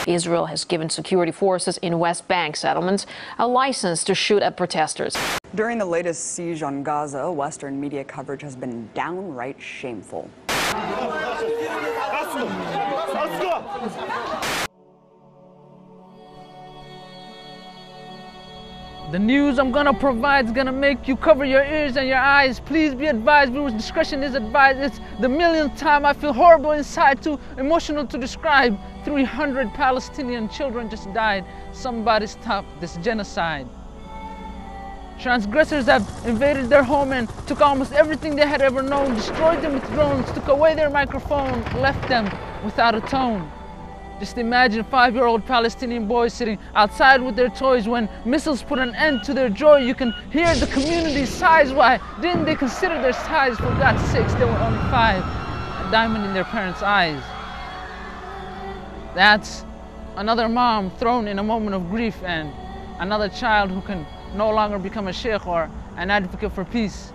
Israel has given security forces in West Bank settlements a license to shoot at protesters. During the latest siege on Gaza, Western media coverage has been downright shameful. The news I'm gonna provide is gonna make you cover your ears and your eyes. Please be advised, viewers, discretion is advised. It's the millionth time I feel horrible inside, too emotional to describe. 300 Palestinian children just died. Somebody stop this genocide. Transgressors have invaded their home and took almost everything they had ever known, destroyed them with drones, took away their microphone, left them without a tone. Just imagine 5-year-old Palestinian boys sitting outside with their toys when missiles put an end to their joy. You can hear the community's sighs. Why didn't they consider their size? For God's sakes, they were only 5, a diamond in their parents' eyes. That's another mom thrown in a moment of grief, and another child who can no longer become a sheikh or an advocate for peace.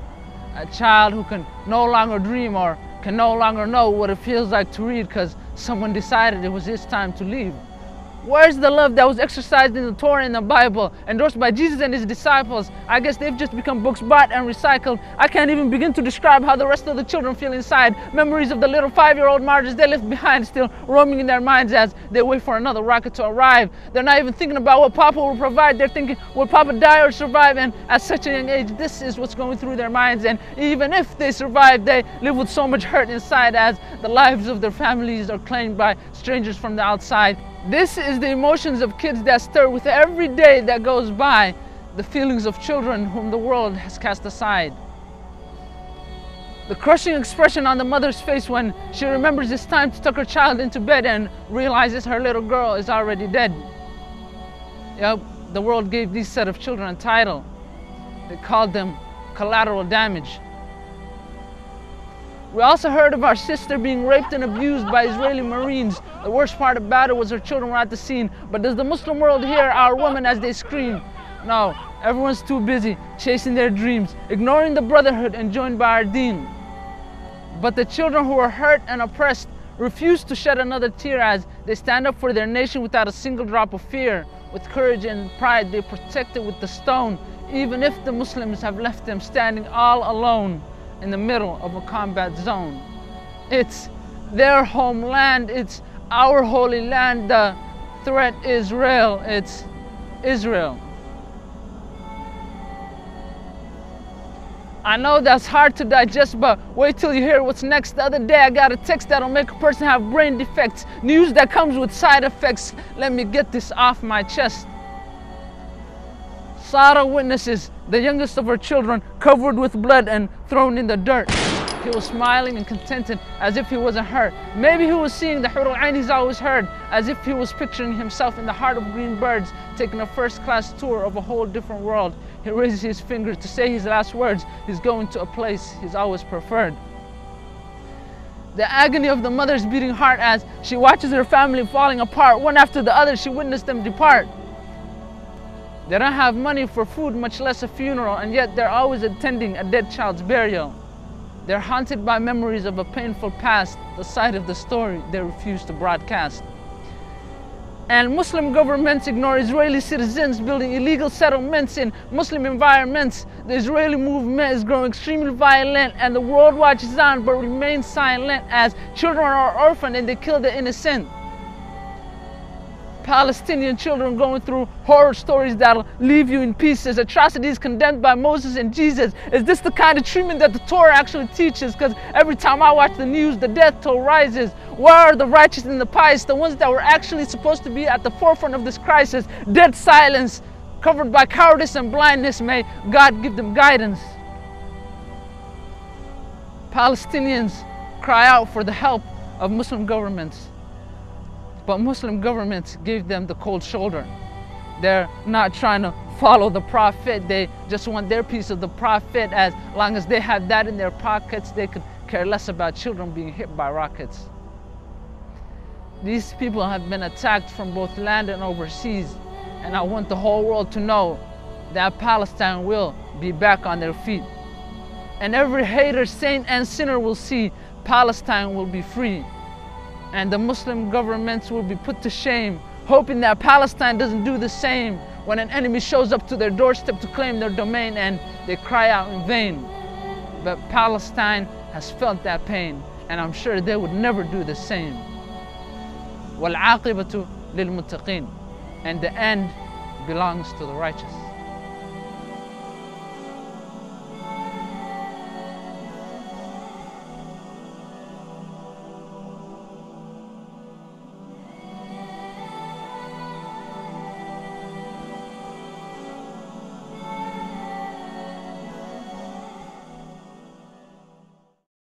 A child who can no longer dream or can no longer know what it feels like to read because someone decided it was his time to leave. Where's the love that was exercised in the Torah and the Bible, endorsed by Jesus and his disciples? I guess they've just become books bought and recycled. I can't even begin to describe how the rest of the children feel inside. Memories of the little 5-year-old martyrs they left behind still roaming in their minds as they wait for another rocket to arrive. They're not even thinking about what Papa will provide. They're thinking, will Papa die or survive? And at such a young age, this is what's going through their minds. And even if they survive, they live with so much hurt inside as the lives of their families are claimed by strangers from the outside. This is the emotions of kids that stir with every day that goes by, the feelings of children whom the world has cast aside. The crushing expression on the mother's face when she remembers it's time to tuck her child into bed and realizes her little girl is already dead. Yep, the world gave these set of children a title. They called them collateral damage. We also heard of our sister being raped and abused by Israeli Marines. The worst part about it was her children were at the scene. But does the Muslim world hear our women as they scream? No, everyone's too busy chasing their dreams, ignoring the brotherhood enjoined by our deen. But the children who are hurt and oppressed refuse to shed another tear as they stand up for their nation without a single drop of fear. With courage and pride, they protect it with the stone, even if the Muslims have left them standing all alone in the middle of a combat zone. It's their homeland, it's our holy land. The threat is real, it's Israel. I know that's hard to digest, but wait till you hear what's next. The other day I got a text that'll make a person have brain defects, news that comes with side effects. Let me get this off my chest. Sarah witnesses the youngest of her children covered with blood and thrown in the dirt. He was smiling and contented as if he wasn't hurt. Maybe he was seeing the Hurul Ain he's always heard, as if he was picturing himself in the heart of green birds, taking a first-class tour of a whole different world. He raises his finger to say his last words. He's going to a place he's always preferred. The agony of the mother's beating heart as she watches her family falling apart. One after the other, she witnessed them depart. They don't have money for food, much less a funeral, and yet they're always attending a dead child's burial. They're haunted by memories of a painful past, the side of the story they refuse to broadcast. And Muslim governments ignore Israeli citizens building illegal settlements in Muslim environments. The Israeli movement is growing extremely violent, and the world watches on but remains silent as children are orphaned and they kill the innocent. Palestinian children going through horror stories that'll leave you in pieces, atrocities condemned by Moses and Jesus. Is this the kind of treatment that the Torah actually teaches? Because every time I watch the news, the death toll rises. Where are the righteous and the pious, the ones that were actually supposed to be at the forefront of this crisis? Dead silence, covered by cowardice and blindness. May God give them guidance. Palestinians cry out for the help of Muslim governments. But Muslim governments gave them the cold shoulder. They're not trying to follow the prophet. They just want their piece of the prophet. As long as they have that in their pockets, they could care less about children being hit by rockets. These people have been attacked from both land and overseas. And I want the whole world to know that Palestine will be back on their feet. And every hater, saint, and sinner will see Palestine will be free. And the Muslim governments will be put to shame hoping that Palestine doesn't do the same when an enemy shows up to their doorstep to claim their domain and they cry out in vain. But Palestine has felt that pain, and I'm sure they would never do the same. وَالْعَاقِبَةُ لِلْمُتَّقِينَ, and the end belongs to the righteous.